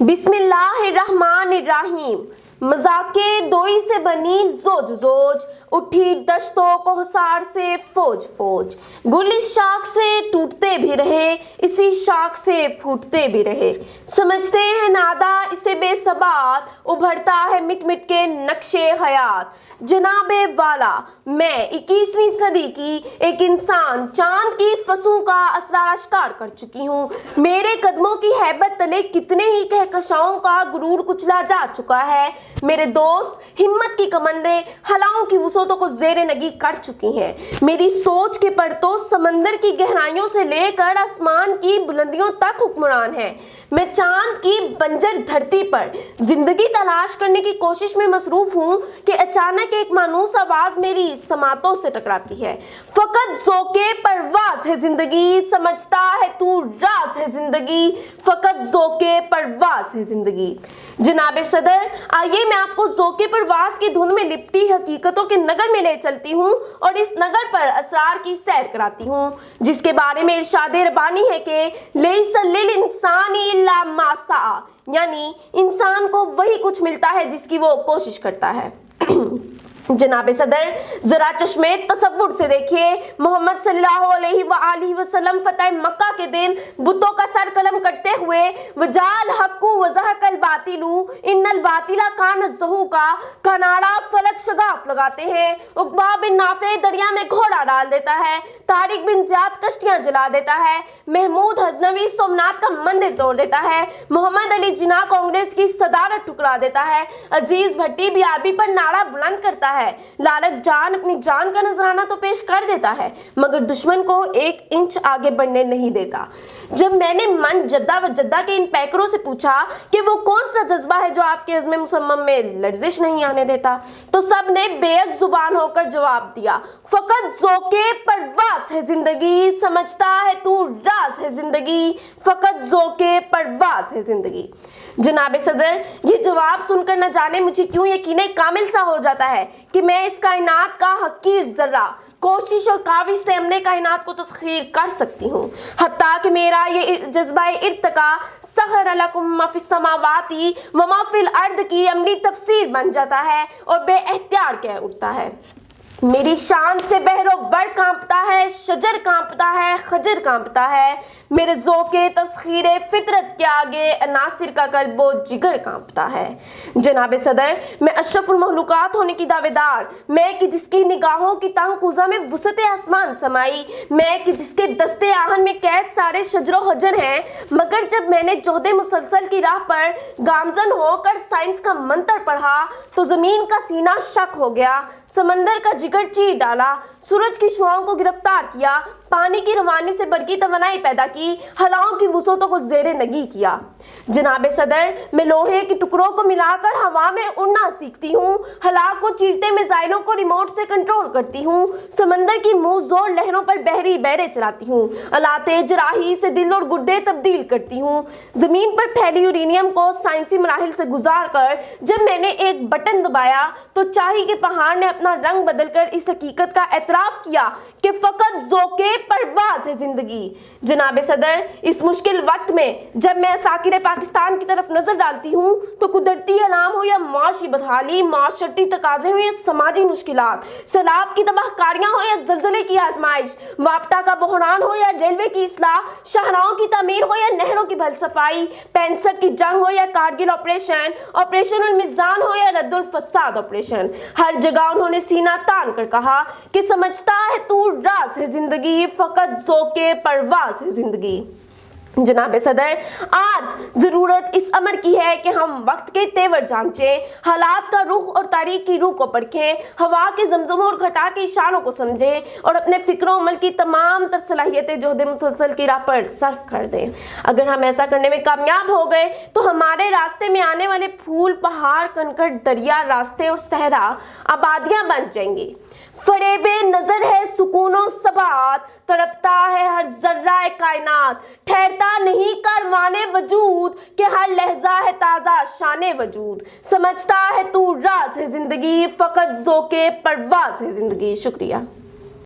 बिस्मिल्लाहिर्रहमानिर्रहीम। मजाके दोई से बनी जोज जोज, उठी दश्तों को हुसार से फौज फौज। गुल इस शाख से टूटते भी रहे, इसी शाख से फूटते भी रहे। समझते हैं नादा इसे बेसबात, उभरता है मिट मिट के नक्शे हयात। जनाबे वाला मैं 21वीं सदी की एक इंसान, चांद की फसों का असरार आश्कार कर चुकी हूँ। मेरे कदमों की हैबत तले कितने ही कहकशाओं का गुरूर कुचला जा चुका है। मेरे दोस्त हिम्मत की कमंदें हलाओं की वुसअतों को ज़ेरे नगी कर चुकी हैं। मेरी सोच के परतों समंदर की गहराइयों से लेकर आसमान की बुलंदियों तक हुक्मरान है। मैं चांद की बंजर धरती पर जिंदगी तलाश करने की कोशिश में मसरूफ हूँ कि अचानक एक मानूस आवाज मेरी समातों से टकराती है। फकत ज़ोक़े परवाज़ है जिंदगी, समझता है तू राज है जिंदगी। फकत ज़ोक़े परवाज़ है जिंदगी। जनाबे सदर, आइए मैं आपको ज़ोक़े परवाज़ की धुन में लिपटी हकीकतों के नगर में ले चलती हूँ और इस नगर पर असरार की सैर कराती हूँ, जिसके बारे में इरशादे रब्बानी है कि लैसा लिल इंसानी इल्ला मा सआ, यानी इंसान को वही कुछ मिलता है जिसकी वो कोशिश करता है। जनाबे सदर, जरा चश्मे तसव्वुर से देखिए, मोहम्मद सल्लल्लाहु अलैहि वसल्लम फतह मक्का के दिन बुतों का सर कलम करते हुए वजाल हक्कु वज़हकल बातिलु इन्नल बातिला कान ज़हूका का नारा फलक शगाफ लगाते हैं। उक़बा बिन नाफे दरिया में घोड़ा डाल देता है, तारिक बिन ज़ियाद कश्तियां जला देता है, महमूद हजनवी सोमनाथ का मंदिर तोड़ देता है, मोहम्मद अली जिन्ना कांग्रेस की सदारत ठुकरा देता है, अजीज भट्टी बीआरपी पर नारा बुलंद करता है, लालक जान अपनी जान का नजराना तो पेश कर देता है मगर दुश्मन को 1 इंच आगे बढ़ने नहीं देता। जब मैंने मन जद्दा व जद्दा के इन पैकरों से पूछा कि वो कौन सा जज्बा है जो आपके अज़्म मुसम्मम में लर्जिश नहीं आने देता, तो सब ने बेअक जुबान होकर जवाब दिया, फकत ज़ोक़े परवाज़ है जिंदगी, समझता है तू राज है जिंदगी। फकत ज़ोक़े परवाज़ है जिंदगी। जनाबे सदर, ये जवाब सुनकर न जाने मुझे क्यों यकीन कामिल सा हो जाता है कि मैं इस कायनात का हकीर जर्रा कोशिश और काविश से हमने कायनात को तस्खीर कर सकती हूँ। हत्ता कि मेरा ये जज्बा इर्तका सहर लकुम मा फिस समावाती व मा फिल अर्द की अमली तफसीर बन जाता है और बेएहतियार कह उठता है। मेरी शान से बहरो बर कांपता है, शजर कांपता है, खजर कांपता है। मेरे ज़ोक़े तस्खीरे फितरत के आगे अनासिर का कल्बो जिगर कांपता है। जनाबे सदर, मैं अशरफुल मखलूकात होने की दावेदार, मैं कि जिसकी निगाहों की तंग कुज़ा में वुसअत आसमान समाई, मैं कि जिसके दस्ते आहन में कैद सारे शजरो हजर हैं, मगर जब मैंने जोहदे मुसलसल की राह पर गामजन होकर साइंस का मंत्र पढ़ा तो ज़मीन का सीना शक हो गया, समंदर का जिगर चीर डाला, सूरज की शुआओं को गिरफ्तार किया, पानी की रवानी से बरकी तवानाई पैदा की, हवाओं की वुसअतों को ज़ेरे नगी किया। जनाबे सदर, मैं लोहे के टुकड़ों को मिलाकर हवा में उड़ना सीखती हूँ, हलाक को चीरते मिसाइलों को रिमोट से कंट्रोल करती हूँ, समंदर की मुँह जोर लहरों पर बहरी बहरे चलाती हूँ, अलाते जराही से दिल और गुर्दे तब्दील करती हूँ। जमीन पर फैली यूरेनियम को साइंसी मराहिल से गुजार कर जब मैंने एक बटन दबाया तो चाही के पहाड़ ने अपना रंग बदलकर इस हकीकत का एतराफ किया कि फकत ज़ोक़े परवाज़ है जिंदगी। जनाबे सदर, इस मुश्किल वक्त में जब मैं साकिर पाकिस्तान की तरफ नजर डालती हूँ तो कुदरती अलाम हो या माशी बदहाली, माशरती तकाजे हो या समाजी मुश्किलात, सैलाब की तबाहकारियां हो या जलजले की आजमाइश, वापटा का बहरान हो या रेलवे की इस्लाह, शाहराहों की तामीर हो या नहरों की भल सफाई, 65 की जंग हो या कारगिल ऑपरेशन, ऑपरेशन उल मिज़ान हो या रद्दुल फसाद ऑपरेशन, हर जगह उन्होंने सीना तान कर कहा कि समझता है तू राज है जिंदगी, फकत ज़ोक़े परवाज़ है जिंदगी। जनाबे सदर, आज जरूरत इस अमर की है कि हम वक्त के तेवर जांचें, हालात का रुख और तारीख की रूह को परखें, हवा के जमजमों और घटा के इशारों को समझें और अपने फिक्र अमल की तमाम तर सलाहियतें जोहदे मुसलसल की राह पर सर्फ कर दें। अगर हम ऐसा करने में कामयाब हो गए तो हमारे रास्ते में आने वाले फूल, पहाड़, कंकड़, दरिया, रास्ते और सहरा आबादियां बन जाएंगी। फरेबे नजर है सुकूनो सबात, तड़पता है हर जर्रा कायनात, ठहरता नहीं कारवाने वजूद कि हर लहजा है ताज़ा शाने वजूद। समझता है तू राज है जिंदगी, फकत ज़ोक़े परवाज़ है जिंदगी। शुक्रिया।